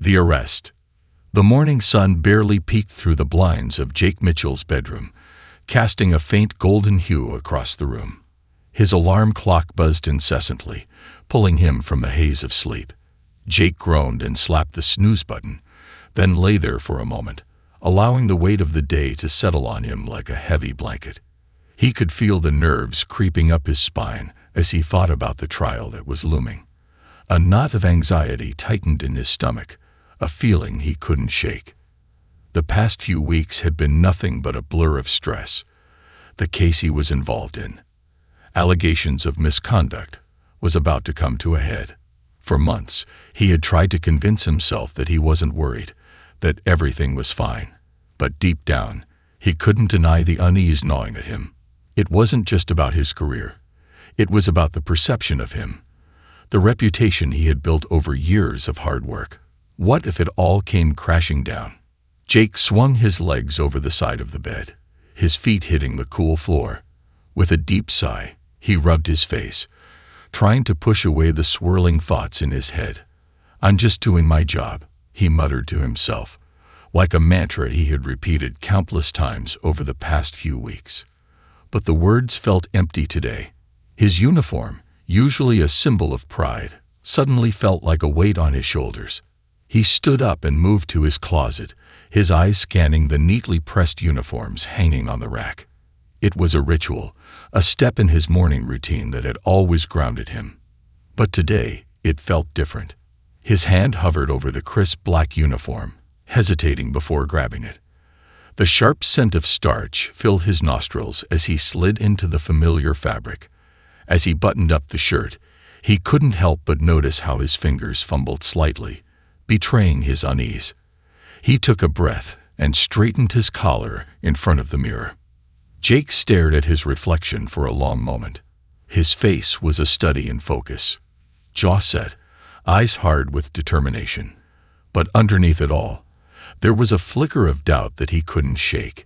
The arrest. The morning sun barely peeked through the blinds of Jake Mitchell's bedroom, casting a faint golden hue across the room. His alarm clock buzzed incessantly, pulling him from the haze of sleep. Jake groaned and slapped the snooze button, then lay there for a moment, allowing the weight of the day to settle on him like a heavy blanket. He could feel the nerves creeping up his spine as he thought about the trial that was looming. A knot of anxiety tightened in his stomach, a feeling he couldn't shake. The past few weeks had been nothing but a blur of stress. The case he was involved in, allegations of misconduct, was about to come to a head. For months, he had tried to convince himself that he wasn't worried, that everything was fine. But deep down, he couldn't deny the unease gnawing at him. It wasn't just about his career. It was about the perception of him, the reputation he had built over years of hard work. What if it all came crashing down? Jake swung his legs over the side of the bed, his feet hitting the cool floor. With a deep sigh, he rubbed his face, trying to push away the swirling thoughts in his head. "I'm just doing my job," he muttered to himself, like a mantra he had repeated countless times over the past few weeks. But the words felt empty today. His uniform, usually a symbol of pride, suddenly felt like a weight on his shoulders. He stood up and moved to his closet, his eyes scanning the neatly pressed uniforms hanging on the rack. It was a ritual, a step in his morning routine that had always grounded him. But today, it felt different. His hand hovered over the crisp black uniform, hesitating before grabbing it. The sharp scent of starch filled his nostrils as he slid into the familiar fabric. As he buttoned up the shirt, he couldn't help but notice how his fingers fumbled slightly, betraying his unease. He took a breath and straightened his collar in front of the mirror. Jake stared at his reflection for a long moment. His face was a study in focus, jaw set, eyes hard with determination. But underneath it all, there was a flicker of doubt that he couldn't shake.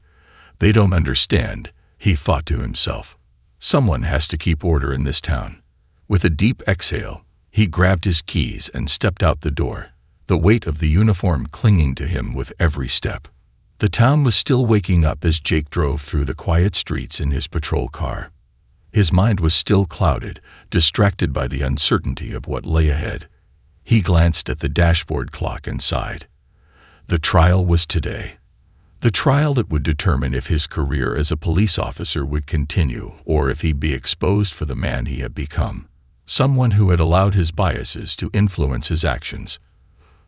"They don't understand," he thought to himself. "Someone has to keep order in this town." With a deep exhale, he grabbed his keys and stepped out the door, the weight of the uniform clinging to him with every step. The town was still waking up as Jake drove through the quiet streets in his patrol car. His mind was still clouded, distracted by the uncertainty of what lay ahead. He glanced at the dashboard clock and sighed. The trial was today. The trial that would determine if his career as a police officer would continue or if he'd be exposed for the man he had become, someone who had allowed his biases to influence his actions.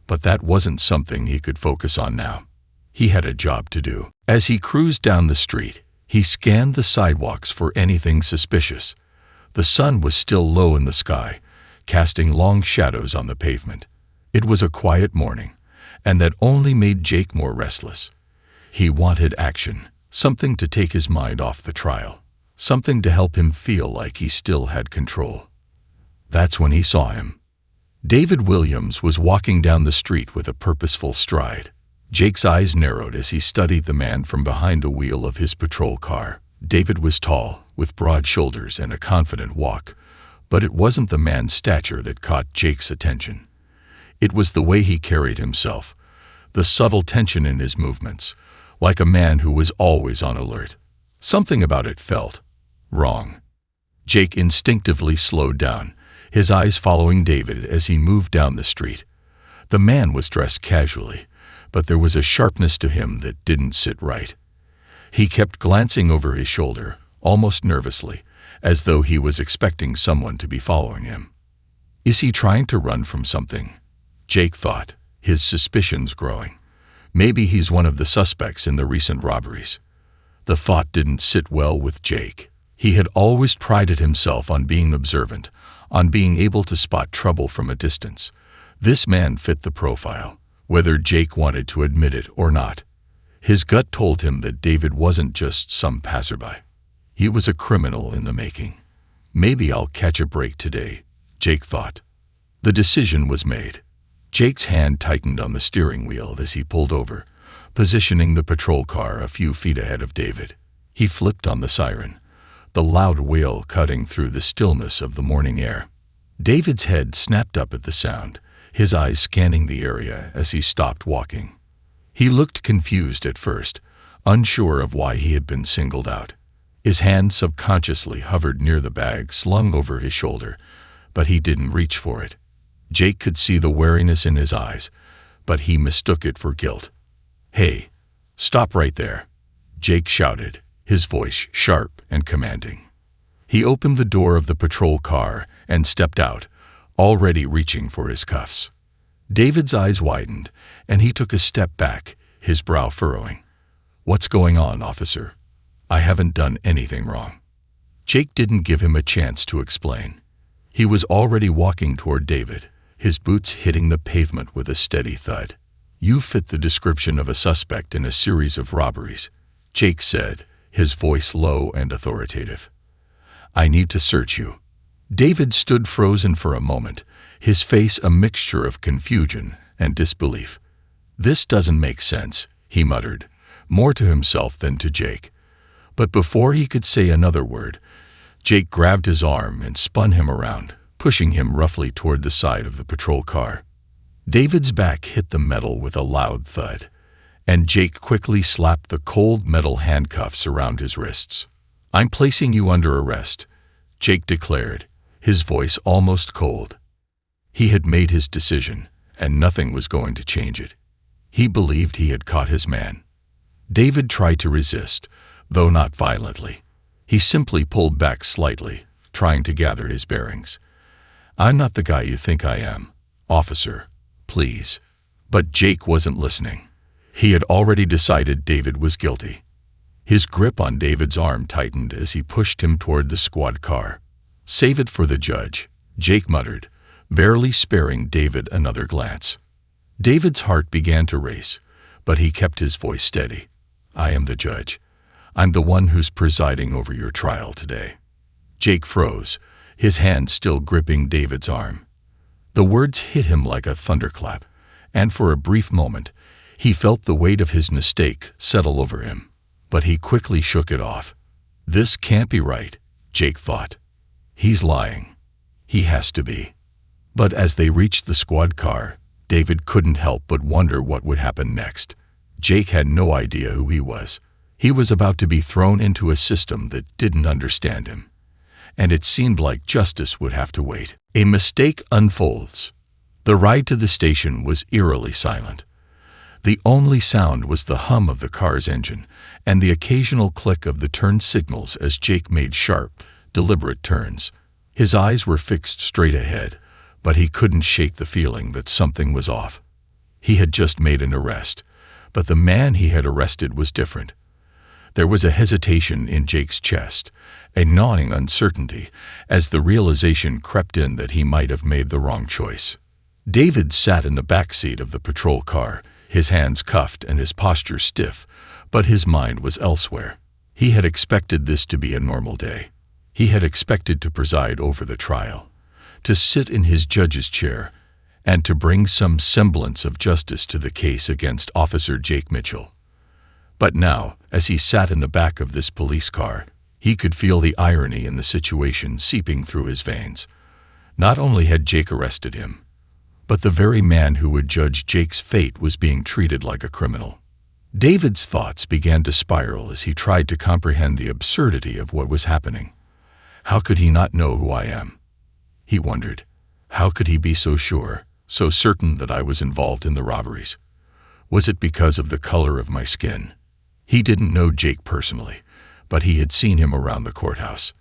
But that wasn't something he could focus on now. He had a job to do. As he cruised down the street, he scanned the sidewalks for anything suspicious. The sun was still low in the sky, casting long shadows on the pavement. It was a quiet morning, and that only made Jake more restless. He wanted action, something to take his mind off the trial, something to help him feel like he still had control. That's when he saw him. David Williams was walking down the street with a purposeful stride. Jake's eyes narrowed as he studied the man from behind the wheel of his patrol car. David was tall, with broad shoulders and a confident walk, but it wasn't the man's stature that caught Jake's attention. It was the way he carried himself, the subtle tension in his movements, like a man who was always on alert. Something about it felt wrong. Jake instinctively slowed down, his eyes following David as he moved down the street. The man was dressed casually, but there was a sharpness to him that didn't sit right. He kept glancing over his shoulder, almost nervously, as though he was expecting someone to be following him. Is he trying to run from something? Jake thought, his suspicions growing. Maybe he's one of the suspects in the recent robberies. The thought didn't sit well with Jake. He had always prided himself on being observant, on being able to spot trouble from a distance. This man fit the profile, whether Jake wanted to admit it or not. His gut told him that David wasn't just some passerby. He was a criminal in the making. Maybe I'll catch a break today, Jake thought. The decision was made. Jake's hand tightened on the steering wheel as he pulled over, positioning the patrol car a few feet ahead of David. He flipped on the siren, the loud wail cutting through the stillness of the morning air. David's head snapped up at the sound, his eyes scanning the area as he stopped walking. He looked confused at first, unsure of why he had been singled out. His hand subconsciously hovered near the bag slung over his shoulder, but he didn't reach for it. Jake could see the wariness in his eyes, but he mistook it for guilt. "Hey, stop right there," Jake shouted, his voice sharp and commanding. He opened the door of the patrol car and stepped out, already reaching for his cuffs. David's eyes widened, and he took a step back, his brow furrowing. "What's going on, officer? I haven't done anything wrong." Jake didn't give him a chance to explain. He was already walking toward David, his boots hitting the pavement with a steady thud. "You fit the description of a suspect in a series of robberies," Jake said, his voice low and authoritative. "I need to search you." David stood frozen for a moment, his face a mixture of confusion and disbelief. "This doesn't make sense," he muttered, more to himself than to Jake. But before he could say another word, Jake grabbed his arm and spun him around, pushing him roughly toward the side of the patrol car. David's back hit the metal with a loud thud, and Jake quickly slapped the cold metal handcuffs around his wrists. "I'm placing you under arrest," Jake declared, his voice almost cold. He had made his decision, and nothing was going to change it. He believed he had caught his man. David tried to resist, though not violently. He simply pulled back slightly, trying to gather his bearings. "I'm not the guy you think I am, officer. Please." But Jake wasn't listening. He had already decided David was guilty. His grip on David's arm tightened as he pushed him toward the squad car. "Save it for the judge," Jake muttered, barely sparing David another glance. David's heart began to race, but he kept his voice steady. "I am the judge. I'm the one who's presiding over your trial today." Jake froze, his hand still gripping David's arm. The words hit him like a thunderclap, and for a brief moment, he felt the weight of his mistake settle over him. But he quickly shook it off. "This can't be right," Jake thought. "He's lying. He has to be." But as they reached the squad car, David couldn't help but wonder what would happen next. Jake had no idea who he was. He was about to be thrown into a system that didn't understand him, and it seemed like justice would have to wait. A mistake unfolds. The ride to the station was eerily silent. The only sound was the hum of the car's engine and the occasional click of the turn signals as Jake made sharp, deliberate turns. His eyes were fixed straight ahead, but he couldn't shake the feeling that something was off. He had just made an arrest, but the man he had arrested was different. There was a hesitation in Jake's chest, a gnawing uncertainty, as the realization crept in that he might have made the wrong choice. David sat in the back seat of the patrol car, his hands cuffed and his posture stiff, but his mind was elsewhere. He had expected this to be a normal day. He had expected to preside over the trial, to sit in his judge's chair, and to bring some semblance of justice to the case against Officer Jake Mitchell. But now, as he sat in the back of this police car, he could feel the irony in the situation seeping through his veins. Not only had Jake arrested him, but the very man who would judge Jake's fate was being treated like a criminal. David's thoughts began to spiral as he tried to comprehend the absurdity of what was happening. How could he not know who I am? He wondered. How could he be so sure, so certain that I was involved in the robberies? Was it because of the color of my skin? He didn't know Jake personally, but he had seen him around the courthouse.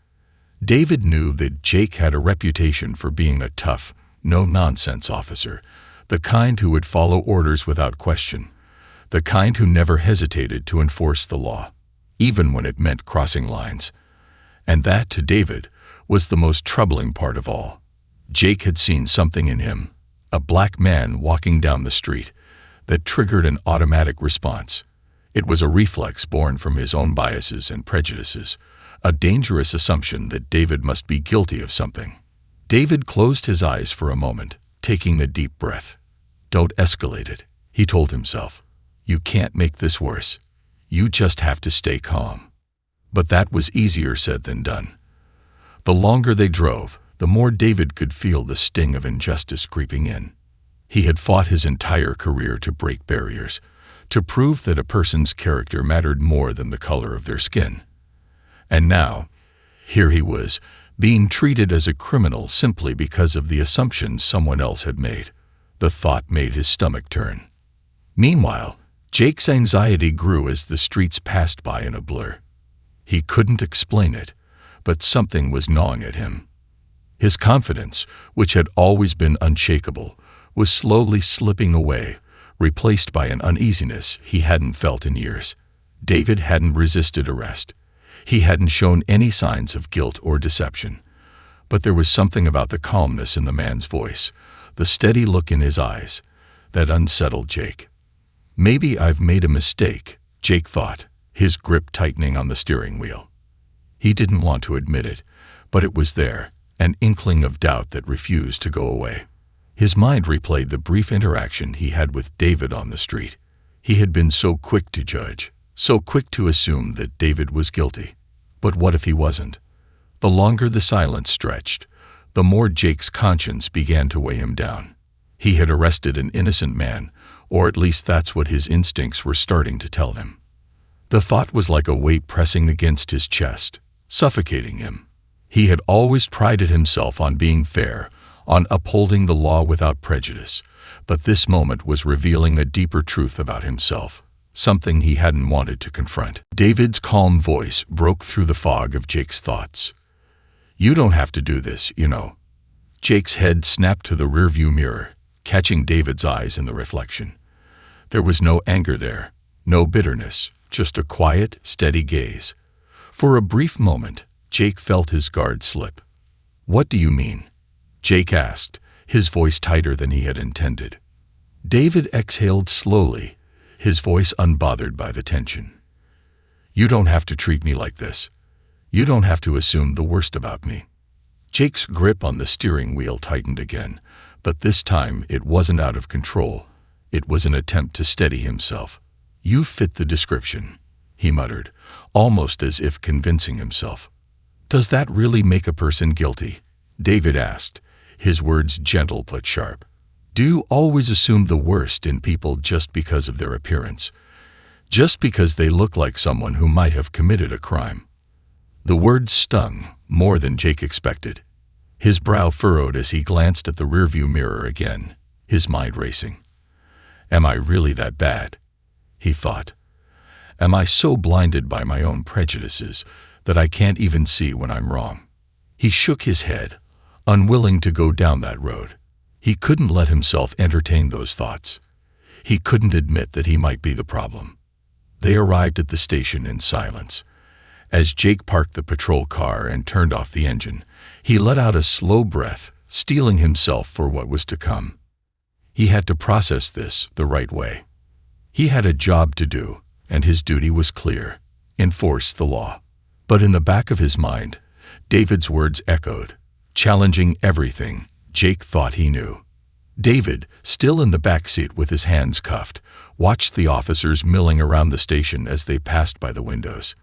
David knew that Jake had a reputation for being a tough, no-nonsense officer, the kind who would follow orders without question, the kind who never hesitated to enforce the law, even when it meant crossing lines. And that, to David, was the most troubling part of all. Jake had seen something in him, a black man walking down the street, that triggered an automatic response. It was a reflex born from his own biases and prejudices, a dangerous assumption that David must be guilty of something. David closed his eyes for a moment, taking a deep breath. "Don't escalate it," he told himself. "You can't make this worse. You just have to stay calm." But that was easier said than done. The longer they drove, the more David could feel the sting of injustice creeping in. He had fought his entire career to break barriers, to prove that a person's character mattered more than the color of their skin. And now, here he was, being treated as a criminal simply because of the assumptions someone else had made. The thought made his stomach turn. Meanwhile, Jake's anxiety grew as the streets passed by in a blur. He couldn't explain it, but something was gnawing at him. His confidence, which had always been unshakable, was slowly slipping away, replaced by an uneasiness he hadn't felt in years. David hadn't resisted arrest. He hadn't shown any signs of guilt or deception. But there was something about the calmness in the man's voice, the steady look in his eyes, that unsettled Jake. Maybe I've made a mistake, Jake thought, his grip tightening on the steering wheel. He didn't want to admit it, but it was there, an inkling of doubt that refused to go away. His mind replayed the brief interaction he had with David on the street. He had been so quick to judge, so quick to assume that David was guilty. But what if he wasn't? The longer the silence stretched, the more Jake's conscience began to weigh him down. He had arrested an innocent man, or at least that's what his instincts were starting to tell him. The thought was like a weight pressing against his chest, suffocating him. He had always prided himself on being fair, on upholding the law without prejudice, but this moment was revealing a deeper truth about himself, something he hadn't wanted to confront. David's calm voice broke through the fog of Jake's thoughts. "You don't have to do this, you know." Jake's head snapped to the rearview mirror, catching David's eyes in the reflection. There was no anger there, no bitterness, just a quiet, steady gaze. For a brief moment, Jake felt his guard slip. "What do you mean?" Jake asked, his voice tighter than he had intended. David exhaled slowly, his voice unbothered by the tension. "You don't have to treat me like this. You don't have to assume the worst about me." Jake's grip on the steering wheel tightened again, but this time it wasn't out of control. It was an attempt to steady himself. "You fit the description," he muttered, almost as if convincing himself. "Does that really make a person guilty?" David asked, his words gentle but sharp. "Do you always assume the worst in people just because of their appearance? Just because they look like someone who might have committed a crime?" The words stung more than Jake expected. His brow furrowed as he glanced at the rearview mirror again, his mind racing. "Am I really that bad?" he thought. "Am I so blinded by my own prejudices that I can't even see when I'm wrong?" He shook his head, unwilling to go down that road. He couldn't let himself entertain those thoughts. He couldn't admit that he might be the problem. They arrived at the station in silence. As Jake parked the patrol car and turned off the engine, he let out a slow breath, steeling himself for what was to come. He had to process this the right way. He had a job to do, and his duty was clear: enforce the law. But in the back of his mind, David's words echoed, challenging everything Jake thought he knew. David, still in the back seat with his hands cuffed, watched the officers milling around the station as they passed by the windows.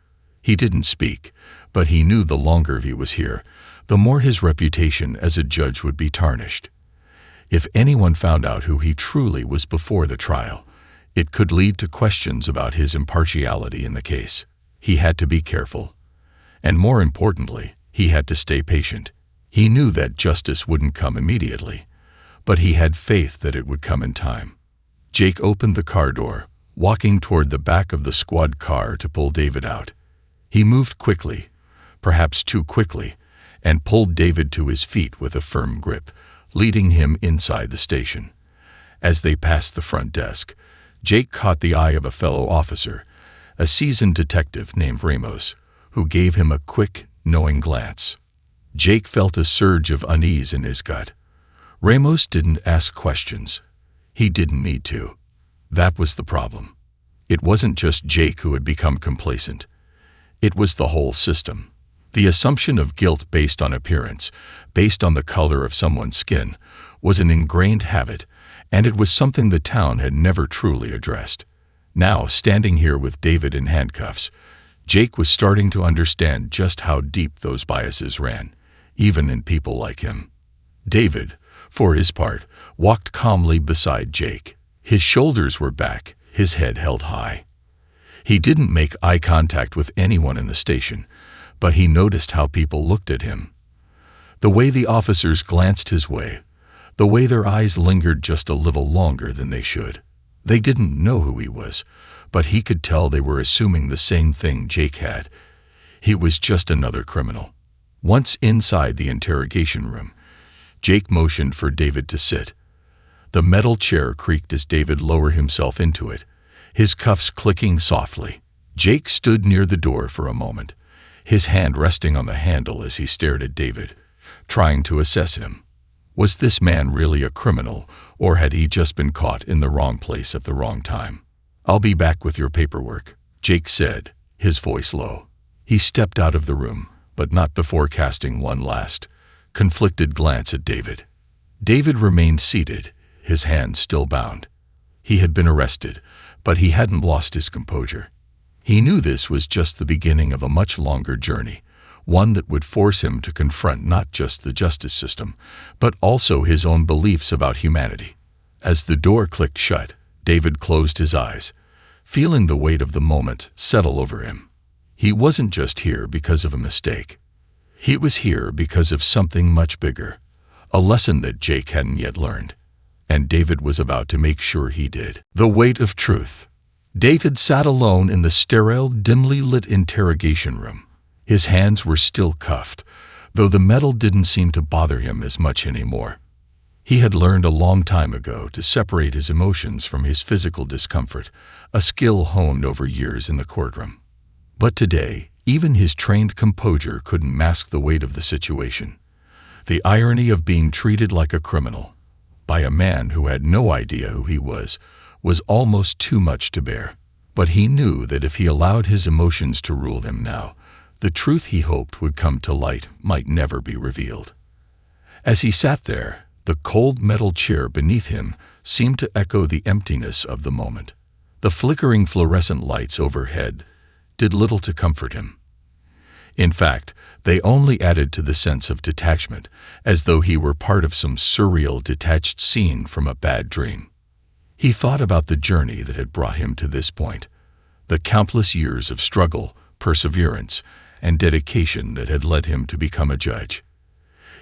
He didn't speak, but he knew the longer he was here, the more his reputation as a judge would be tarnished. If anyone found out who he truly was before the trial, it could lead to questions about his impartiality in the case. He had to be careful. And more importantly, he had to stay patient. He knew that justice wouldn't come immediately, but he had faith that it would come in time. Jake opened the car door, walking toward the back of the squad car to pull David out. He moved quickly, perhaps too quickly, and pulled David to his feet with a firm grip, leading him inside the station. As they passed the front desk, Jake caught the eye of a fellow officer, a seasoned detective named Ramos, who gave him a quick, knowing glance. Jake felt a surge of unease in his gut. Ramos didn't ask questions. He didn't need to. That was the problem. It wasn't just Jake who had become complacent. It was the whole system. The assumption of guilt based on appearance, based on the color of someone's skin, was an ingrained habit, and it was something the town had never truly addressed. Now, standing here with David in handcuffs, Jake was starting to understand just how deep those biases ran, even in people like him. David, for his part, walked calmly beside Jake. His shoulders were back, his head held high. He didn't make eye contact with anyone in the station, but he noticed how people looked at him. The way the officers glanced his way, the way their eyes lingered just a little longer than they should. They didn't know who he was, but he could tell they were assuming the same thing Jake had. He was just another criminal. Once inside the interrogation room, Jake motioned for David to sit. The metal chair creaked as David lowered himself into it, his cuffs clicking softly. Jake stood near the door for a moment, his hand resting on the handle as he stared at David, trying to assess him. Was this man really a criminal, or had he just been caught in the wrong place at the wrong time? "I'll be back with your paperwork," Jake said, his voice low. He stepped out of the room, but not before casting one last, conflicted glance at David. David remained seated, his hands still bound. He had been arrested, but he hadn't lost his composure. He knew this was just the beginning of a much longer journey, one that would force him to confront not just the justice system, but also his own beliefs about humanity. As the door clicked shut, David closed his eyes, feeling the weight of the moment settle over him. He wasn't just here because of a mistake. He was here because of something much bigger, a lesson that Jake hadn't yet learned, and David was about to make sure he did. The weight of truth. David sat alone in the sterile, dimly lit interrogation room. His hands were still cuffed, though the metal didn't seem to bother him as much anymore. He had learned a long time ago to separate his emotions from his physical discomfort, a skill honed over years in the courtroom. But today, even his trained composure couldn't mask the weight of the situation. The irony of being treated like a criminal, by a man who had no idea who he was almost too much to bear. But he knew that if he allowed his emotions to rule him now, the truth he hoped would come to light might never be revealed. As he sat there, the cold metal chair beneath him seemed to echo the emptiness of the moment. The flickering fluorescent lights overhead did little to comfort him. In fact, they only added to the sense of detachment, as though he were part of some surreal detached scene from a bad dream. He thought about the journey that had brought him to this point, the countless years of struggle, perseverance, and dedication that had led him to become a judge.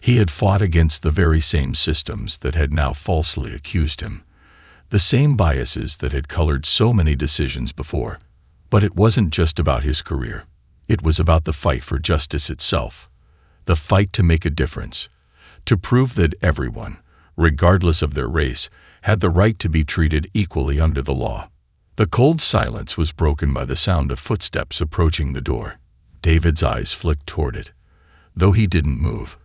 He had fought against the very same systems that had now falsely accused him, the same biases that had colored so many decisions before. But it wasn't just about his career. It was about the fight for justice itself, the fight to make a difference, to prove that everyone, regardless of their race, had the right to be treated equally under the law. The cold silence was broken by the sound of footsteps approaching the door. David's eyes flicked toward it, though he didn't move.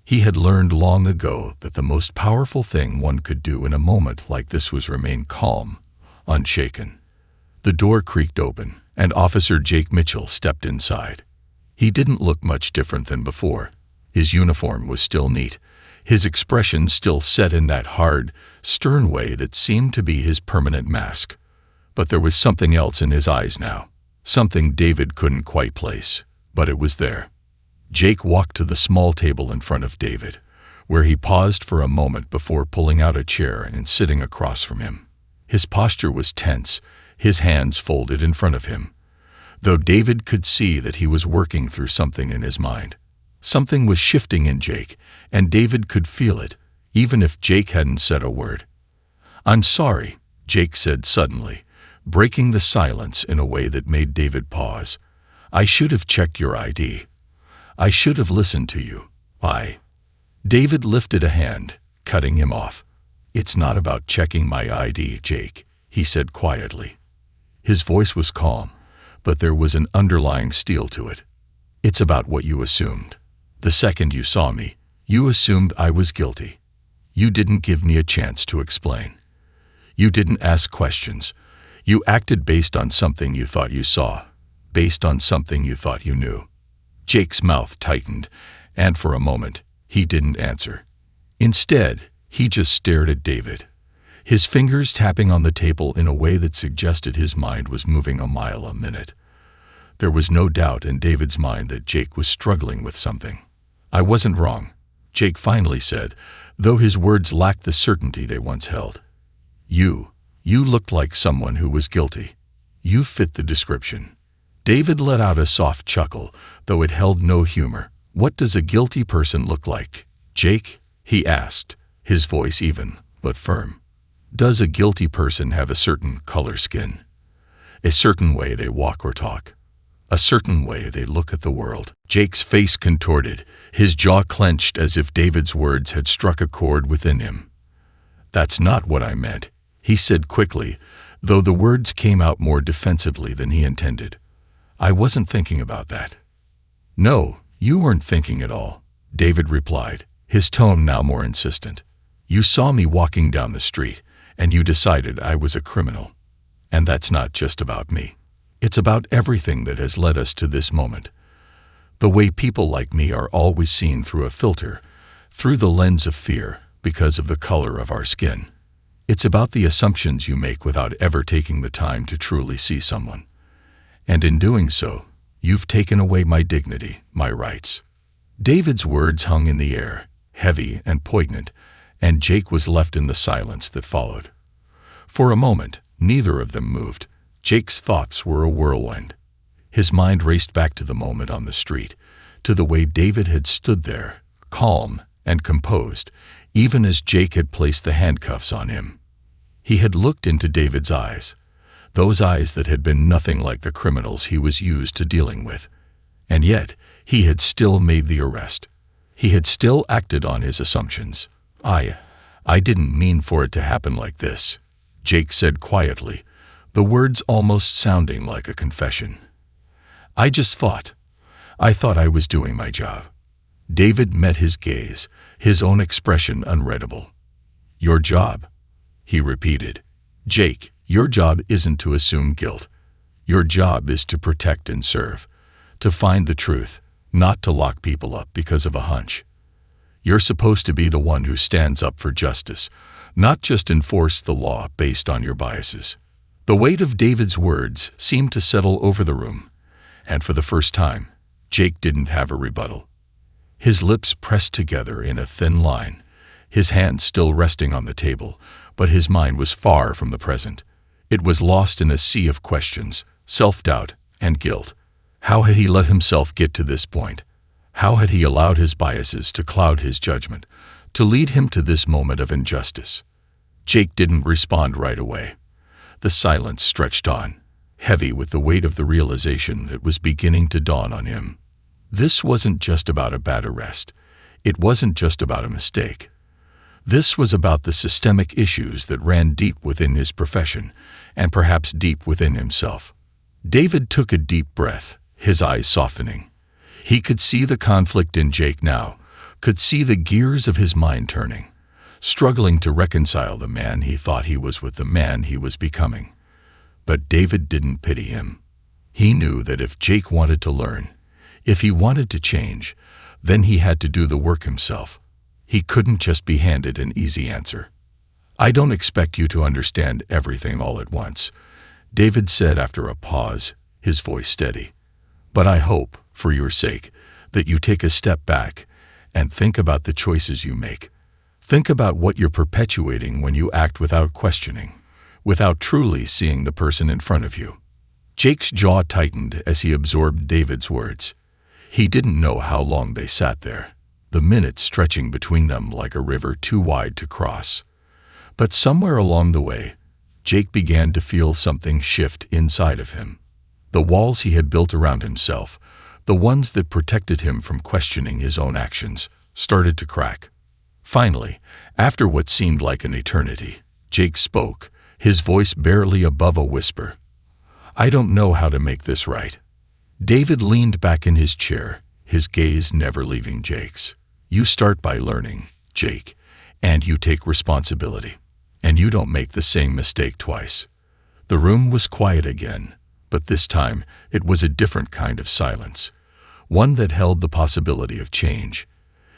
He had learned long ago that the most powerful thing one could do in a moment like this was remain calm, unshaken. The door creaked open, and Officer Jake Mitchell stepped inside. He didn't look much different than before. His uniform was still neat, his expression still set in that hard, stern way that seemed to be his permanent mask. But there was something else in his eyes now, something David couldn't quite place, but it was there. Jake walked to the small table in front of David, where he paused for a moment before pulling out a chair and sitting across from him. His posture was tense, his hands folded in front of him, though David could see that he was working through something in his mind. Something was shifting in Jake, and David could feel it, even if Jake hadn't said a word. "I'm sorry," Jake said suddenly, breaking the silence in a way that made David pause. "I should have checked your ID. I should have listened to you. David lifted a hand, cutting him off. "It's not about checking my ID, Jake," he said quietly. His voice was calm, but there was an underlying steel to it. "It's about what you assumed. The second you saw me, you assumed I was guilty. You didn't give me a chance to explain. You didn't ask questions. You acted based on something you thought you saw, based on something you thought you knew." Jake's mouth tightened, and for a moment, he didn't answer. Instead, he just stared at David, his fingers tapping on the table in a way that suggested his mind was moving a mile a minute. There was no doubt in David's mind that Jake was struggling with something. "I wasn't wrong," Jake finally said, though his words lacked the certainty they once held. You looked like someone who was guilty. You fit the description. David let out a soft chuckle, though it held no humor. What does a guilty person look like, Jake? He asked, his voice even, but firm. Does a guilty person have a certain color skin? A certain way they walk or talk? A certain way they look at the world? Jake's face contorted, his jaw clenched as if David's words had struck a chord within him. That's not what I meant, he said quickly, though the words came out more defensively than he intended. I wasn't thinking about that. No, you weren't thinking at all, David replied, his tone now more insistent. You saw me walking down the street, and you decided I was a criminal. And that's not just about me. It's about everything that has led us to this moment. The way people like me are always seen through a filter, through the lens of fear, because of the color of our skin. It's about the assumptions you make without ever taking the time to truly see someone. And in doing so, you've taken away my dignity, my rights. David's words hung in the air, heavy and poignant, and Jake was left in the silence that followed. For a moment, neither of them moved. Jake's thoughts were a whirlwind. His mind raced back to the moment on the street, to the way David had stood there, calm and composed, even as Jake had placed the handcuffs on him. He had looked into David's eyes, those eyes that had been nothing like the criminals he was used to dealing with. And yet, he had still made the arrest. He had still acted on his assumptions. I didn't mean for it to happen like this, Jake said quietly, the words almost sounding like a confession. I thought I was doing my job. David met his gaze, his own expression unreadable. Your job, he repeated. Jake, your job isn't to assume guilt. Your job is to protect and serve, to find the truth, not to lock people up because of a hunch. You're supposed to be the one who stands up for justice, not just enforce the law based on your biases. The weight of David's words seemed to settle over the room, and for the first time, Jake didn't have a rebuttal. His lips pressed together in a thin line, his hands still resting on the table, but his mind was far from the present. It was lost in a sea of questions, self-doubt, and guilt. How had he let himself get to this point? How had he allowed his biases to cloud his judgment, to lead him to this moment of injustice? Jake didn't respond right away. The silence stretched on, heavy with the weight of the realization that was beginning to dawn on him. This wasn't just about a bad arrest. It wasn't just about a mistake. This was about the systemic issues that ran deep within his profession, and perhaps deep within himself. David took a deep breath, his eyes softening. He could see the conflict in Jake now, could see the gears of his mind turning, struggling to reconcile the man he thought he was with the man he was becoming. But David didn't pity him. He knew that if Jake wanted to learn, if he wanted to change, then he had to do the work himself. He couldn't just be handed an easy answer. I don't expect you to understand everything all at once, David said after a pause, his voice steady. But I hope, for your sake, that you take a step back and think about the choices you make. Think about what you're perpetuating when you act without questioning, without truly seeing the person in front of you. Jake's jaw tightened as he absorbed David's words. He didn't know how long they sat there, the minutes stretching between them like a river too wide to cross. But somewhere along the way, Jake began to feel something shift inside of him. The walls he had built around himself, the ones that protected him from questioning his own actions, started to crack. Finally, after what seemed like an eternity, Jake spoke, his voice barely above a whisper. I don't know how to make this right. David leaned back in his chair, his gaze never leaving Jake's. You start by learning, Jake, and you take responsibility. And you don't make the same mistake twice. The room was quiet again, but this time it was a different kind of silence, one that held the possibility of change.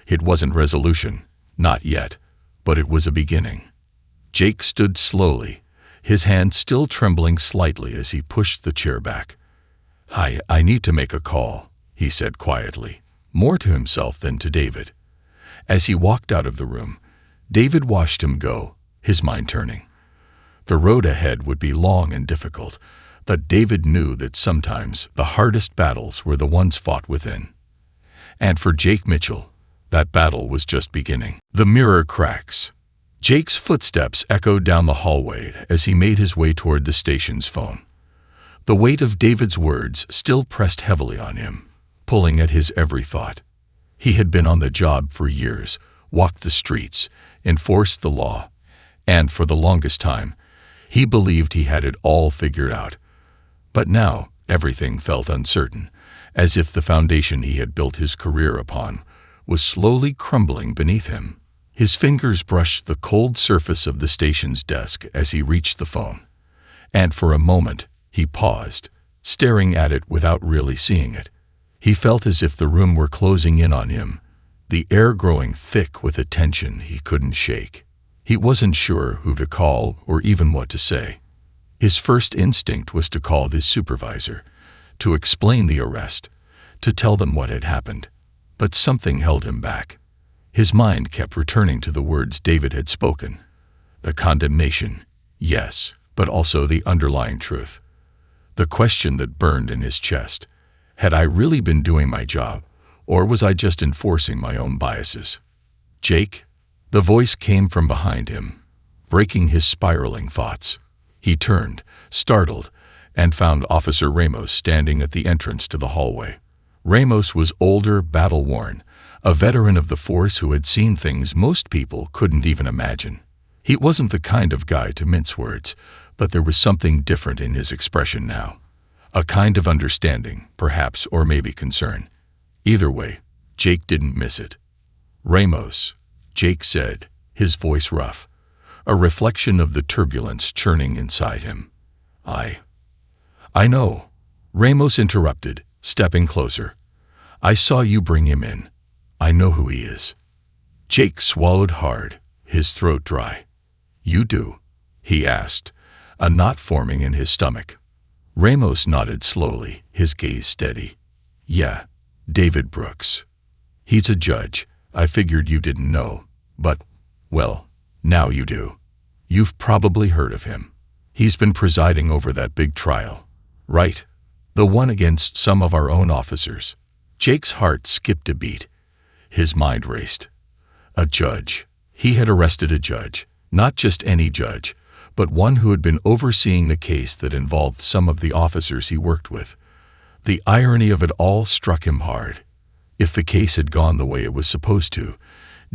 It wasn't resolution, not yet, but it was a beginning. Jake stood slowly, his hand still trembling slightly as he pushed the chair back. I need to make a call, he said quietly, more to himself than to David. As he walked out of the room, David watched him go, his mind turning. The road ahead would be long and difficult, but David knew that sometimes the hardest battles were the ones fought within. And for Jake Mitchell, that battle was just beginning. The mirror cracks. Jake's footsteps echoed down the hallway as he made his way toward the station's phone. The weight of David's words still pressed heavily on him, pulling at his every thought. He had been on the job for years, walked the streets, enforced the law, and for the longest time, he believed he had it all figured out. But now, everything felt uncertain, as if the foundation he had built his career upon was slowly crumbling beneath him. His fingers brushed the cold surface of the station's desk as he reached the phone, and for a moment he paused, staring at it without really seeing it. He felt as if the room were closing in on him, the air growing thick with a tension he couldn't shake. He wasn't sure who to call or even what to say. His first instinct was to call his supervisor, to explain the arrest, to tell them what had happened. But something held him back. His mind kept returning to the words David had spoken. The condemnation, yes, but also the underlying truth. The question that burned in his chest: had I really been doing my job, or was I just enforcing my own biases? Jake? The voice came from behind him, breaking his spiraling thoughts. He turned, startled, and found Officer Ramos standing at the entrance to the hallway. Ramos was older, battle-worn, a veteran of the force who had seen things most people couldn't even imagine. He wasn't the kind of guy to mince words, but there was something different in his expression now. A kind of understanding, perhaps, or maybe concern. Either way, Jake didn't miss it. "Ramos," Jake said, his voice rough, a reflection of the turbulence churning inside him. I know," Ramos interrupted, stepping closer. "I saw you bring him in. I know who he is." Jake swallowed hard, his throat dry. "You do?" he asked, a knot forming in his stomach. Ramos nodded slowly, his gaze steady. "Yeah, David Brooks. He's a judge. I figured you didn't know, but, well, now you do. You've probably heard of him. He's been presiding over that big trial, right? The one against some of our own officers." Jake's heart skipped a beat. His mind raced. A judge. He had arrested a judge, not just any judge, but one who had been overseeing the case that involved some of the officers he worked with. The irony of it all struck him hard. If the case had gone the way it was supposed to,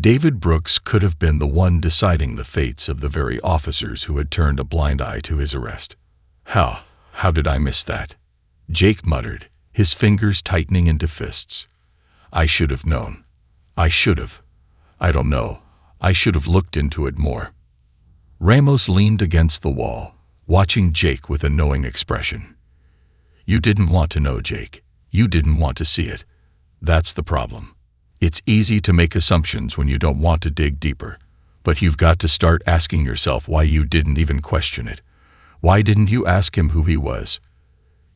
David Brooks could have been the one deciding the fates of the very officers who had turned a blind eye to his arrest. How did I miss that?" Jake muttered, his fingers tightening into fists. "I should have known. I should have. I don't know. I should have looked into it more." Ramos leaned against the wall, watching Jake with a knowing expression. "You didn't want to know, Jake. You didn't want to see it. That's the problem. It's easy to make assumptions when you don't want to dig deeper, but you've got to start asking yourself why you didn't even question it. Why didn't you ask him who he was?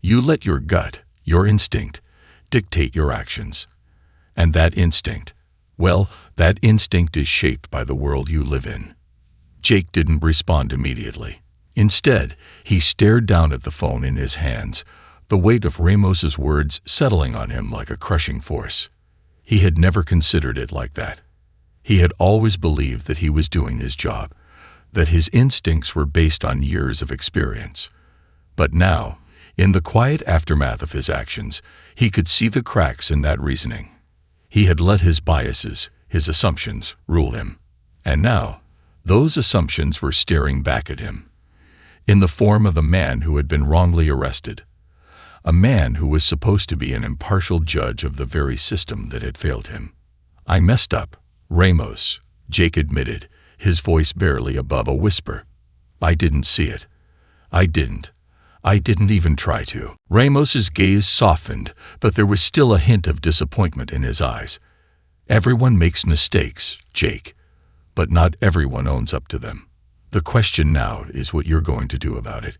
You let your gut, your instinct, dictate your actions. And that instinct, well, that instinct is shaped by the world you live in." Jake didn't respond immediately. Instead, he stared down at the phone in his hands, the weight of Ramos's words settling on him like a crushing force. He had never considered it like that. He had always believed that he was doing his job, that his instincts were based on years of experience. But now, in the quiet aftermath of his actions, he could see the cracks in that reasoning. He had let his biases, his assumptions, rule him. And now, those assumptions were staring back at him, in the form of a man who had been wrongly arrested. A man who was supposed to be an impartial judge of the very system that had failed him. "I messed up, Ramos," Jake admitted, his voice barely above a whisper. "I didn't see it. I didn't even try to." Ramos's gaze softened, but there was still a hint of disappointment in his eyes. "Everyone makes mistakes, Jake, but not everyone owns up to them. The question now is what you're going to do about it.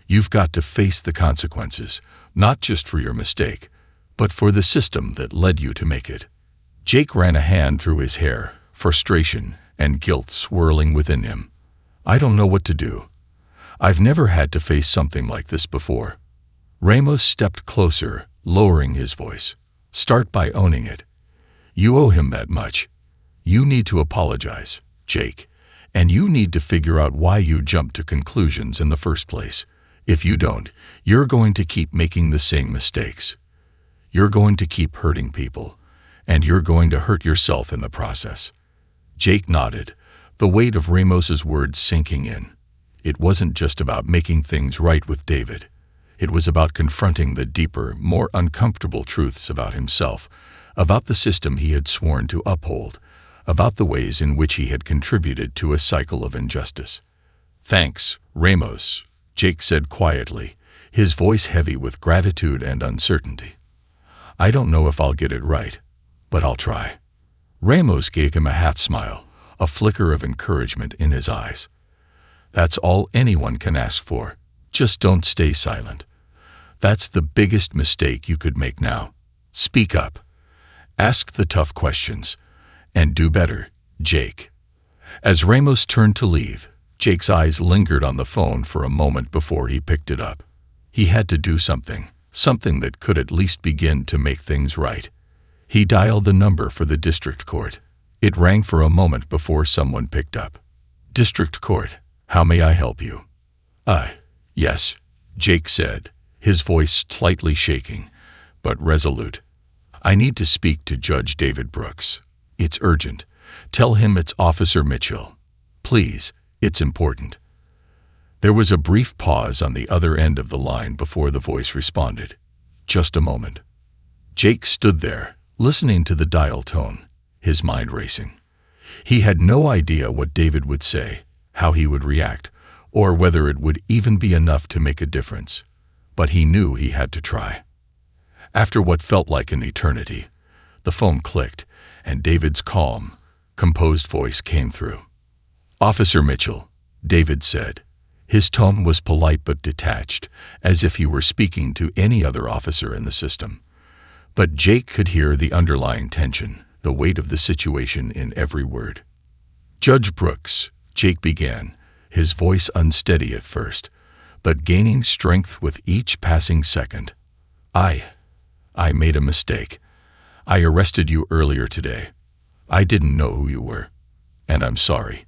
You've got to face the consequences, not just for your mistake, but for the system that led you to make it." Jake ran a hand through his hair, frustration and guilt swirling within him. I don't know what to do. I've never had to face something like this before. Ramos stepped closer, lowering his voice. Start by owning it. You owe him that much. You need to apologize, Jake, and you need to figure out why you jumped to conclusions in the first place. If you don't, you're going to keep making the same mistakes. You're going to keep hurting people, and you're going to hurt yourself in the process. Jake nodded, the weight of Ramos's words sinking in. It wasn't just about making things right with David. It was about confronting the deeper, more uncomfortable truths about himself, about the system he had sworn to uphold, about the ways in which he had contributed to a cycle of injustice. Thanks, Ramos, Jake said quietly, his voice heavy with gratitude and uncertainty. I don't know if I'll get it right, but I'll try. Ramos gave him a half smile, a flicker of encouragement in his eyes. That's all anyone can ask for. Just don't stay silent. That's the biggest mistake you could make now. Speak up. Ask the tough questions. And do better, Jake. As Ramos turned to leave, Jake's eyes lingered on the phone for a moment before he picked it up. He had to do something that could at least begin to make things right. He dialed the number for the district court. It rang for a moment before someone picked up. District Court, how may I help you? Yes, Jake said, his voice slightly shaking, but resolute. I need to speak to Judge David Brooks. It's urgent. Tell him it's Officer Mitchell. Please, it's important. There was a brief pause on the other end of the line before the voice responded. Just a moment. Jake stood there, listening to the dial tone, his mind racing. He had no idea what David would say, how he would react, or whether it would even be enough to make a difference. But he knew he had to try. After what felt like an eternity, the phone clicked, and David's calm, composed voice came through. Officer Mitchell, David said. His tone was polite but detached, as if he were speaking to any other officer in the system. But Jake could hear the underlying tension, the weight of the situation in every word. Judge Brooks, Jake began, his voice unsteady at first, but gaining strength with each passing second. I made a mistake. I arrested you earlier today. I didn't know who you were, and I'm sorry.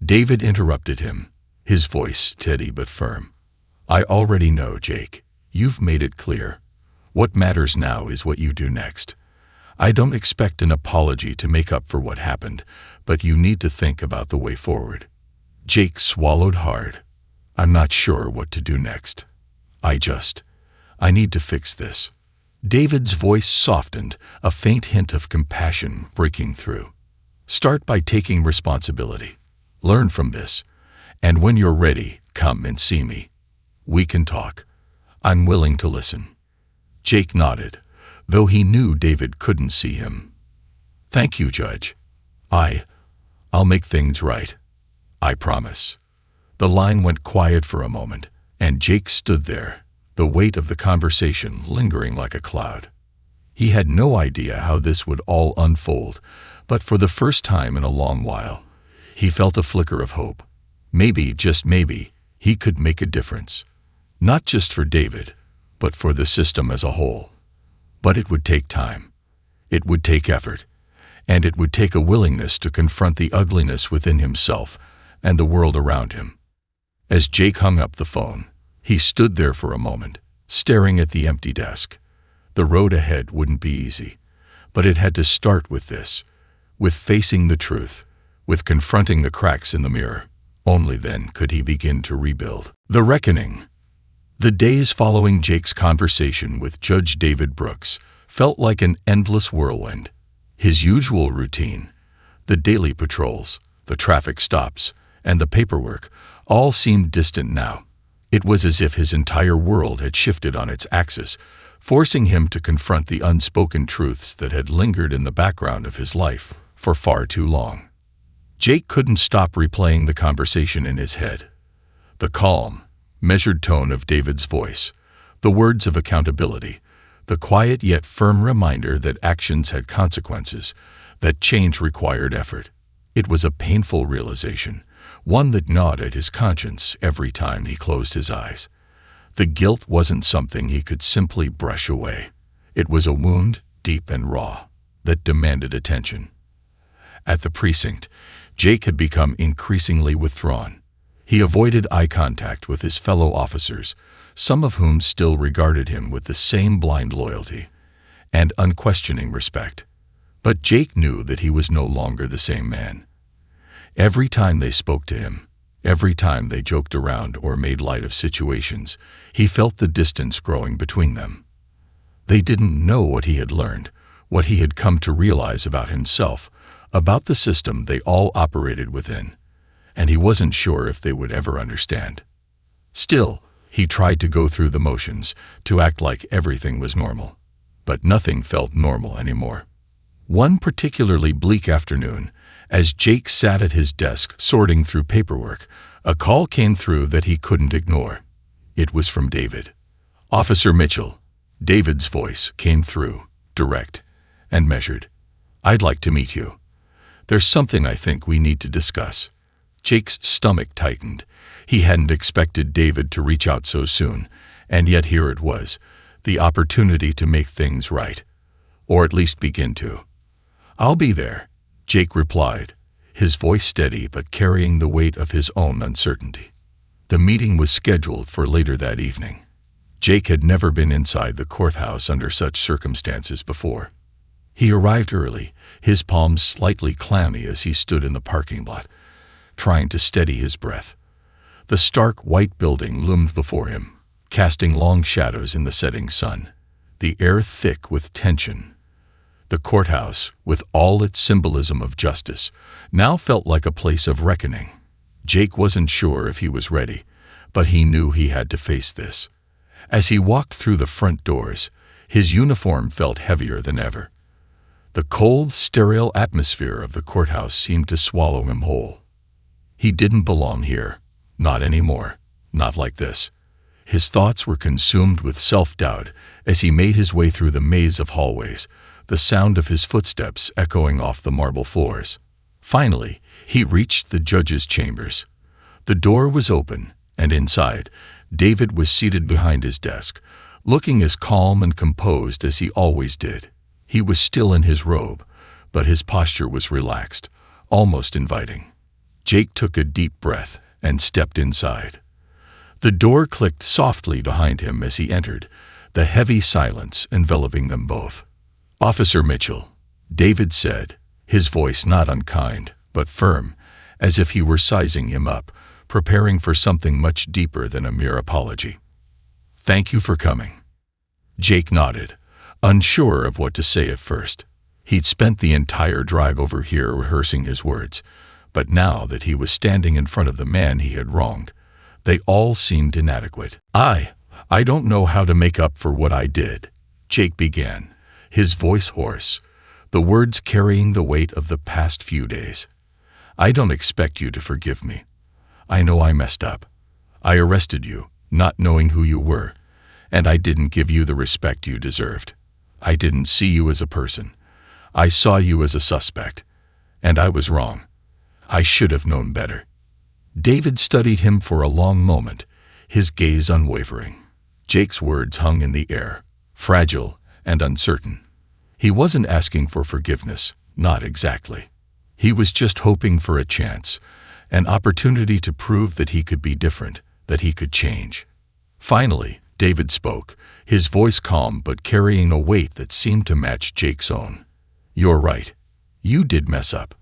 David interrupted him, his voice steady but firm. I already know, Jake. You've made it clear. What matters now is what you do next. I don't expect an apology to make up for what happened, but you need to think about the way forward. Jake swallowed hard. I'm not sure what to do next. I need to fix this. David's voice softened, a faint hint of compassion breaking through. Start by taking responsibility. Learn from this. And when you're ready, come and see me. We can talk. I'm willing to listen. Jake nodded, though he knew David couldn't see him. Thank you, Judge. I'll make things right. I promise. The line went quiet for a moment, and Jake stood there, the weight of the conversation lingering like a cloud. He had no idea how this would all unfold, but for the first time in a long while, he felt a flicker of hope. Maybe, just maybe, he could make a difference. Not just for David, but for the system as a whole. But it would take time. It would take effort. And it would take a willingness to confront the ugliness within himself and the world around him. As Jake hung up the phone, he stood there for a moment, staring at the empty desk. The road ahead wouldn't be easy, but it had to start with this, with facing the truth, with confronting the cracks in the mirror. Only then could he begin to rebuild. The reckoning. The days following Jake's conversation with Judge David Brooks felt like an endless whirlwind. His usual routine, the daily patrols, the traffic stops, and the paperwork, all seemed distant now. It was as if his entire world had shifted on its axis, forcing him to confront the unspoken truths that had lingered in the background of his life for far too long. Jake couldn't stop replaying the conversation in his head. The calm, measured tone of David's voice, the words of accountability, the quiet yet firm reminder that actions had consequences, that change required effort. It was a painful realization, one that gnawed at his conscience every time he closed his eyes. The guilt wasn't something he could simply brush away. It was a wound, deep and raw, that demanded attention. At the precinct, Jake had become increasingly withdrawn. He avoided eye contact with his fellow officers, some of whom still regarded him with the same blind loyalty and unquestioning respect. But Jake knew that he was no longer the same man. Every time they spoke to him, every time they joked around or made light of situations, he felt the distance growing between them. They didn't know what he had learned, what he had come to realize about himself, about the system they all operated within, and he wasn't sure if they would ever understand. Still, he tried to go through the motions, to act like everything was normal. But nothing felt normal anymore. One particularly bleak afternoon, as Jake sat at his desk sorting through paperwork, a call came through that he couldn't ignore. It was from David. "Officer Mitchell." David's voice came through, direct and measured. "I'd like to meet you. There's something I think we need to discuss." Jake's stomach tightened. He hadn't expected David to reach out so soon, and yet here it was, the opportunity to make things right, or at least begin to. "I'll be there," Jake replied, his voice steady but carrying the weight of his own uncertainty. The meeting was scheduled for later that evening. Jake had never been inside the courthouse under such circumstances before. He arrived early, his palms slightly clammy as he stood in the parking lot, trying to steady his breath. The stark white building loomed before him, casting long shadows in the setting sun, the air thick with tension. The courthouse, with all its symbolism of justice, now felt like a place of reckoning. Jake wasn't sure if he was ready, but he knew he had to face this. As he walked through the front doors, his uniform felt heavier than ever. The cold, sterile atmosphere of the courthouse seemed to swallow him whole. He didn't belong here, not anymore, not like this. His thoughts were consumed with self-doubt as he made his way through the maze of hallways, the sound of his footsteps echoing off the marble floors. Finally, he reached the judge's chambers. The door was open, and inside, David was seated behind his desk, looking as calm and composed as he always did. He was still in his robe, but his posture was relaxed, almost inviting. Jake took a deep breath and stepped inside. The door clicked softly behind him as he entered, the heavy silence enveloping them both. "Officer Mitchell," David said, his voice not unkind, but firm, as if he were sizing him up, preparing for something much deeper than a mere apology. "Thank you for coming." Jake nodded, unsure of what to say at first. He'd spent the entire drive over here rehearsing his words, but now that he was standing in front of the man he had wronged, they all seemed inadequate. I don't know how to make up for what I did," Jake began, his voice hoarse, the words carrying the weight of the past few days. "I don't expect you to forgive me. I know I messed up. I arrested you, not knowing who you were, and I didn't give you the respect you deserved. I didn't see you as a person. I saw you as a suspect, and I was wrong. I should have known better." David studied him for a long moment, his gaze unwavering. Jake's words hung in the air, fragile and uncertain. He wasn't asking for forgiveness, not exactly. He was just hoping for a chance, an opportunity to prove that he could be different, that he could change. Finally, David spoke, his voice calm but carrying a weight that seemed to match Jake's own. "You're right. You did mess up.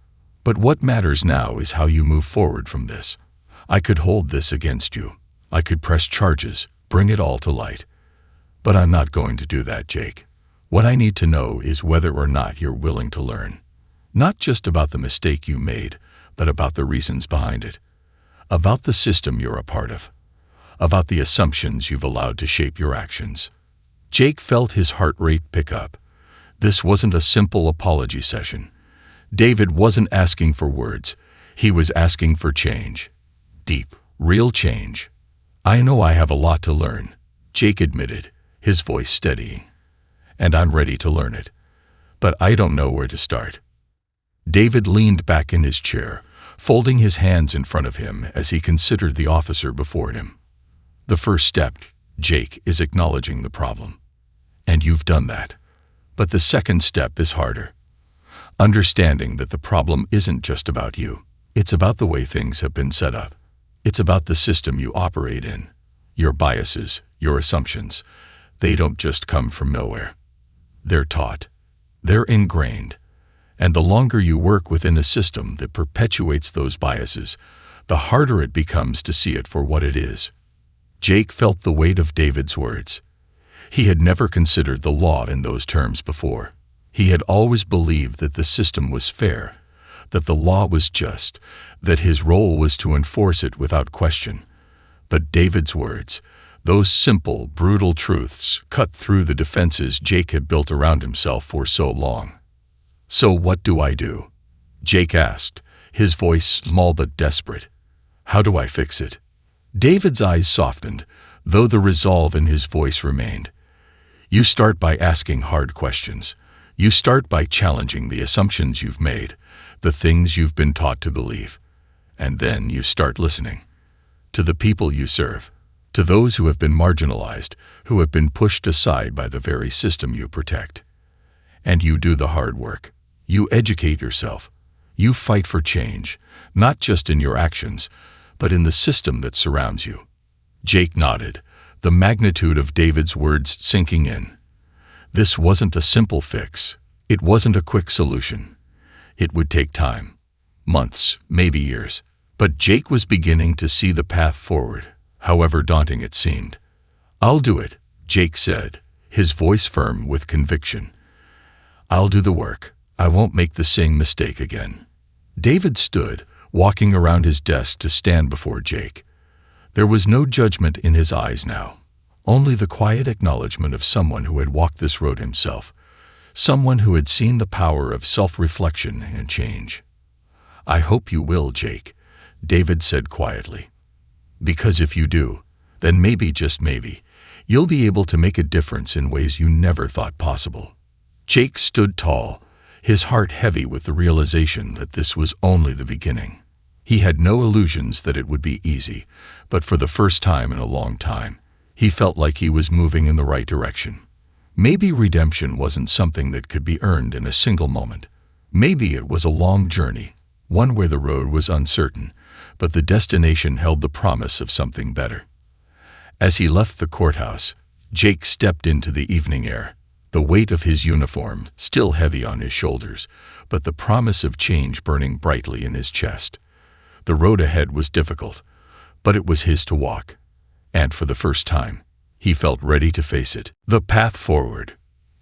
But what matters now is how you move forward from this. I could hold this against you. I could press charges, bring it all to light. But I'm not going to do that, Jake. What I need to know is whether or not you're willing to learn. Not just about the mistake you made, but about the reasons behind it. About the system you're a part of. About the assumptions you've allowed to shape your actions." Jake felt his heart rate pick up. This wasn't a simple apology session. David wasn't asking for words. He was asking for change. Deep, real change. "I know I have a lot to learn," Jake admitted, his voice steadying. "And I'm ready to learn it. But I don't know where to start." David leaned back in his chair, folding his hands in front of him as he considered the officer before him. The first step, Jake, is acknowledging the problem. And you've done that. But the second step is harder. Understanding that the problem isn't just about you. It's about the way things have been set up. It's about the system you operate in. Your biases, your assumptions, they don't just come from nowhere. They're taught. They're ingrained. And the longer you work within a system that perpetuates those biases, the harder it becomes to see it for what it is. Jake felt the weight of David's words. He had never considered the law in those terms before. He had always believed that the system was fair, that the law was just, that his role was to enforce it without question. But David's words, those simple, brutal truths, cut through the defenses Jake had built around himself for so long. "So what do I do?" Jake asked, his voice small but desperate. "How do I fix it?" David's eyes softened, though the resolve in his voice remained. "You start by asking hard questions. You start by challenging the assumptions you've made, the things you've been taught to believe. And then you start listening. To the people you serve, to those who have been marginalized, who have been pushed aside by the very system you protect. And you do the hard work. You educate yourself. You fight for change, not just in your actions, but in the system that surrounds you." Jake nodded, the magnitude of David's words sinking in. This wasn't a simple fix. It wasn't a quick solution. It would take time. Months, maybe years. But Jake was beginning to see the path forward, however daunting it seemed. "I'll do it," Jake said, his voice firm with conviction. "I'll do the work. I won't make the same mistake again." David stood, walking around his desk to stand before Jake. There was no judgment in his eyes now, only the quiet acknowledgement of someone who had walked this road himself, someone who had seen the power of self-reflection and change. "I hope you will, Jake," David said quietly. "Because if you do, then maybe, just maybe, you'll be able to make a difference in ways you never thought possible." Jake stood tall, his heart heavy with the realization that this was only the beginning. He had no illusions that it would be easy, but for the first time in a long time, he felt like he was moving in the right direction. Maybe redemption wasn't something that could be earned in a single moment. Maybe it was a long journey, one where the road was uncertain, but the destination held the promise of something better. As he left the courthouse, Jake stepped into the evening air, the weight of his uniform still heavy on his shoulders, but the promise of change burning brightly in his chest. The road ahead was difficult, but it was his to walk. And for the first time, he felt ready to face it. The path forward.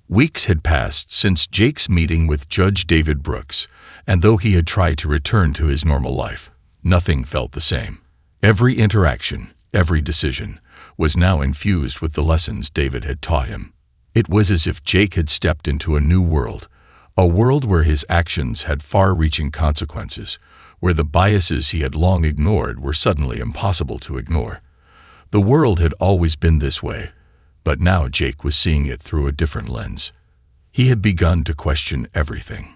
Weeks had passed since Jake's meeting with Judge David Brooks, and though he had tried to return to his normal life, nothing felt the same. Every interaction, every decision, was now infused with the lessons David had taught him. It was as if Jake had stepped into a new world, a world where his actions had far-reaching consequences, where the biases he had long ignored were suddenly impossible to ignore. The world had always been this way, but now Jake was seeing it through a different lens. He had begun to question everything.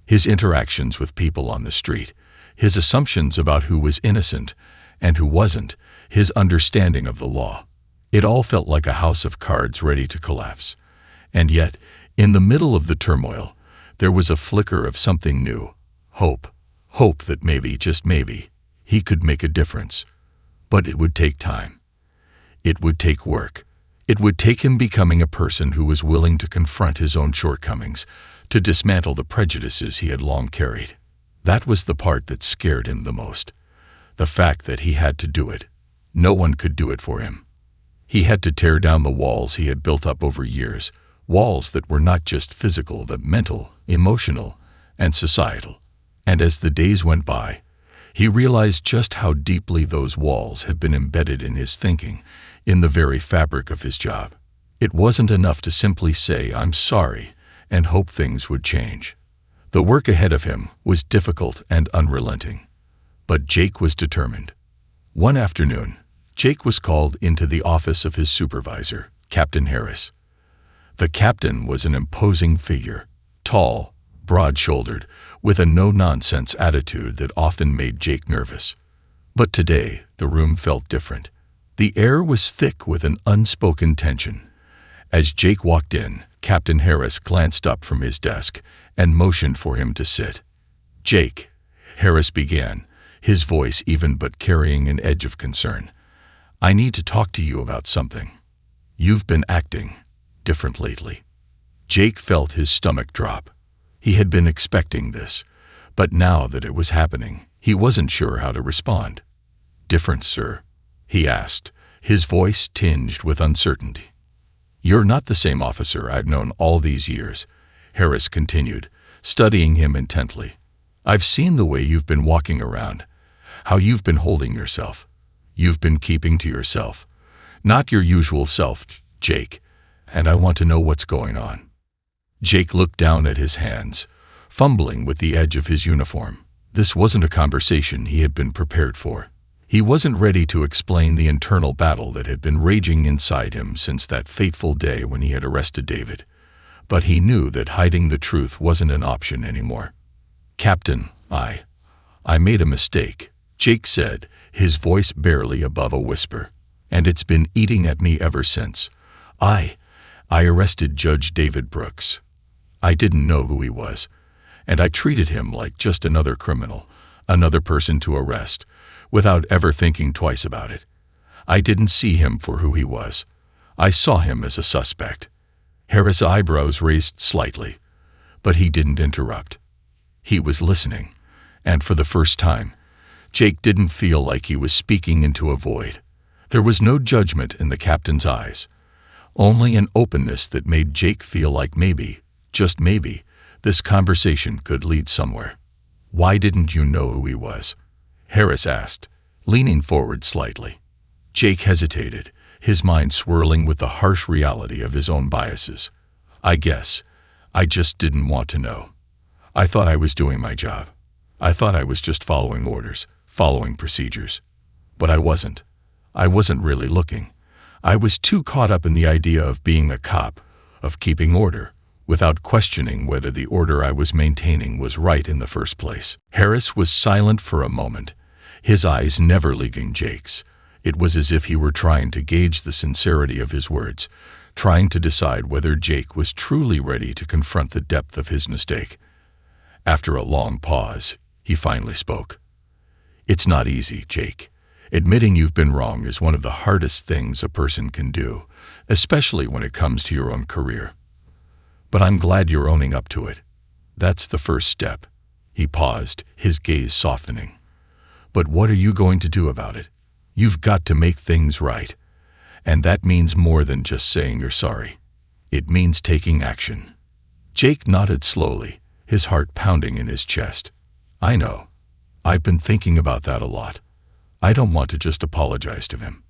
His interactions with people on the street, his assumptions about who was innocent and who wasn't, his understanding of the law. It all felt like a house of cards ready to collapse. And yet, in the middle of the turmoil, there was a flicker of something new. Hope. Hope that maybe, just maybe, he could make a difference. But it would take time. It would take work. It would take him becoming a person who was willing to confront his own shortcomings, to dismantle the prejudices he had long carried. That was the part that scared him the most. The fact that he had to do it. No one could do it for him. He had to tear down the walls he had built up over years, walls that were not just physical but mental, emotional, and societal. And as the days went by, he realized just how deeply those walls had been embedded in his thinking, in the very fabric of his job. It wasn't enough to simply say, "I'm sorry," and hope things would change. The work ahead of him was difficult and unrelenting. But Jake was determined. One afternoon, Jake was called into the office of his supervisor, Captain Harris. The captain was an imposing figure, tall, broad-shouldered, with a no-nonsense attitude that often made Jake nervous. But today, the room felt different. The air was thick with an unspoken tension. As Jake walked in, Captain Harris glanced up from his desk and motioned for him to sit. "Jake," Harris began, his voice even but carrying an edge of concern, "I need to talk to you about something. You've been acting different lately." Jake felt his stomach drop. He had been expecting this, but now that it was happening, he wasn't sure how to respond. "Different, sir?" he asked, his voice tinged with uncertainty. "You're not the same officer I've known all these years," Harris continued, studying him intently. "I've seen the way you've been walking around, how you've been holding yourself. You've been keeping to yourself, not your usual self, Jake, and I want to know what's going on." Jake looked down at his hands, fumbling with the edge of his uniform. This wasn't a conversation he had been prepared for. He wasn't ready to explain the internal battle that had been raging inside him since that fateful day when he had arrested David. But he knew that hiding the truth wasn't an option anymore. "Captain, I made a mistake," Jake said, his voice barely above a whisper, "and it's been eating at me ever since. I arrested Judge David Brooks. I didn't know who he was, and I treated him like just another criminal, another person to arrest, without ever thinking twice about it. I didn't see him for who he was. I saw him as a suspect." Harris' eyebrows raised slightly, but he didn't interrupt. He was listening, and for the first time, Jake didn't feel like he was speaking into a void. There was no judgment in the captain's eyes, only an openness that made Jake feel like maybe, just maybe, this conversation could lead somewhere. "Why didn't you know who he was?" Harris asked, leaning forward slightly. Jake hesitated, his mind swirling with the harsh reality of his own biases. "I guess I just didn't want to know. I thought I was doing my job. I thought I was just following orders, following procedures. But I wasn't. I wasn't really looking. I was too caught up in the idea of being a cop, of keeping order, without questioning whether the order I was maintaining was right in the first place." Harris was silent for a moment, his eyes never leaving Jake's. It was as if he were trying to gauge the sincerity of his words, trying to decide whether Jake was truly ready to confront the depth of his mistake. After a long pause, he finally spoke. "It's not easy, Jake. Admitting you've been wrong is one of the hardest things a person can do, especially when it comes to your own career. But I'm glad you're owning up to it. That's the first step." He paused, his gaze softening. "But what are you going to do about it? You've got to make things right. And that means more than just saying you're sorry. It means taking action." Jake nodded slowly, his heart pounding in his chest. "I know. I've been thinking about that a lot. I don't want to just apologize to him.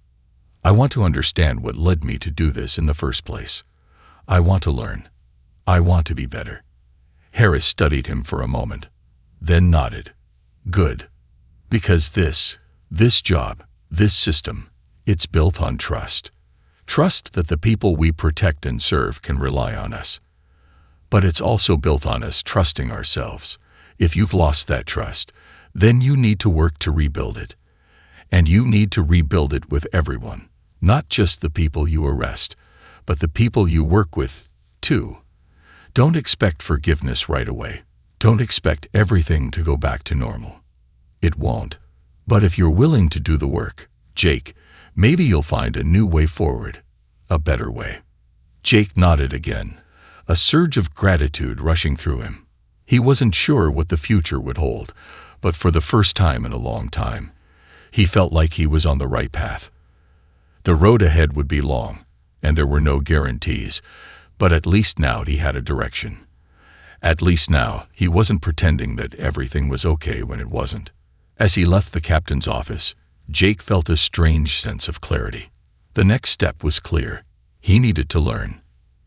I want to understand what led me to do this in the first place. I want to learn. I want to be better." Harris studied him for a moment, then nodded. "Good. Because this job, this system, it's built on trust. Trust that the people we protect and serve can rely on us. But it's also built on us trusting ourselves. If you've lost that trust, then you need to work to rebuild it. And you need to rebuild it with everyone, not just the people you arrest, but the people you work with, too. Don't expect forgiveness right away. Don't expect everything to go back to normal. It won't. But if you're willing to do the work, Jake, maybe you'll find a new way forward, a better way." Jake nodded again, a surge of gratitude rushing through him. He wasn't sure what the future would hold, but for the first time in a long time, he felt like he was on the right path. The road ahead would be long, and there were no guarantees, but at least now he had a direction. At least now he wasn't pretending that everything was okay when it wasn't. As he left the captain's office, Jake felt a strange sense of clarity. The next step was clear. He needed to learn.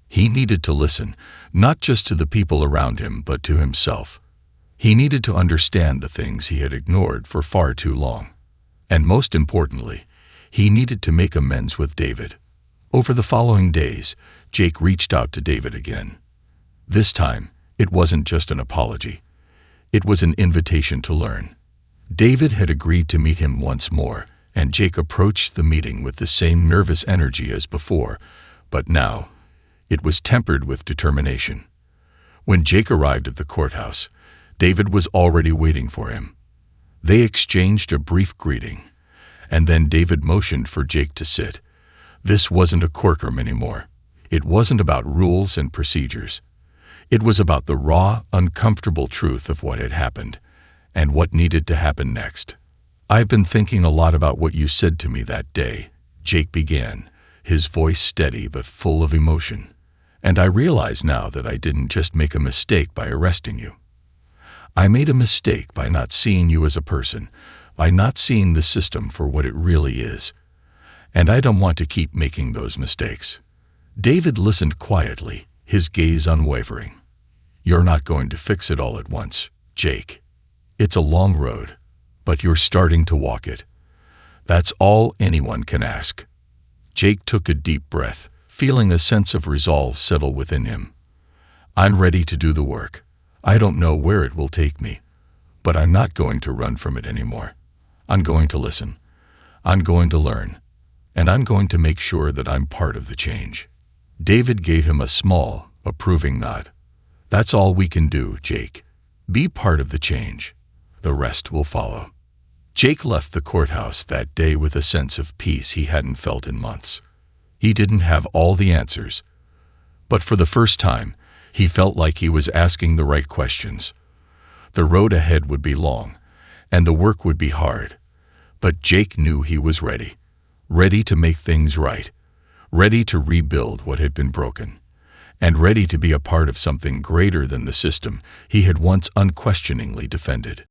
He needed to listen, not just to the people around him, but to himself. He needed to understand the things he had ignored for far too long. And most importantly, he needed to make amends with David. Over the following days, Jake reached out to David again. This time, it wasn't just an apology. It was an invitation to learn. David had agreed to meet him once more, and Jake approached the meeting with the same nervous energy as before, but now it was tempered with determination. When Jake arrived at the courthouse, David was already waiting for him. They exchanged a brief greeting, and then David motioned for Jake to sit. This wasn't a courtroom anymore. It wasn't about rules and procedures. It was about the raw, uncomfortable truth of what had happened and what needed to happen next. "I've been thinking a lot about what you said to me that day," Jake began, his voice steady but full of emotion. "And I realize now that I didn't just make a mistake by arresting you. I made a mistake by not seeing you as a person, by not seeing the system for what it really is. And I don't want to keep making those mistakes." David listened quietly, his gaze unwavering. "You're not going to fix it all at once, Jake. It's a long road, but you're starting to walk it. That's all anyone can ask." Jake took a deep breath, feeling a sense of resolve settle within him. "I'm ready to do the work. I don't know where it will take me, but I'm not going to run from it anymore. I'm going to listen. I'm going to learn. And I'm going to make sure that I'm part of the change." David gave him a small, approving nod. "That's all we can do, Jake. Be part of the change. The rest will follow." Jake left the courthouse that day with a sense of peace he hadn't felt in months. He didn't have all the answers, but for the first time, he felt like he was asking the right questions. The road ahead would be long, and the work would be hard, but Jake knew he was ready to make things right, ready to rebuild what had been broken, and ready to be a part of something greater than the system he had once unquestioningly defended.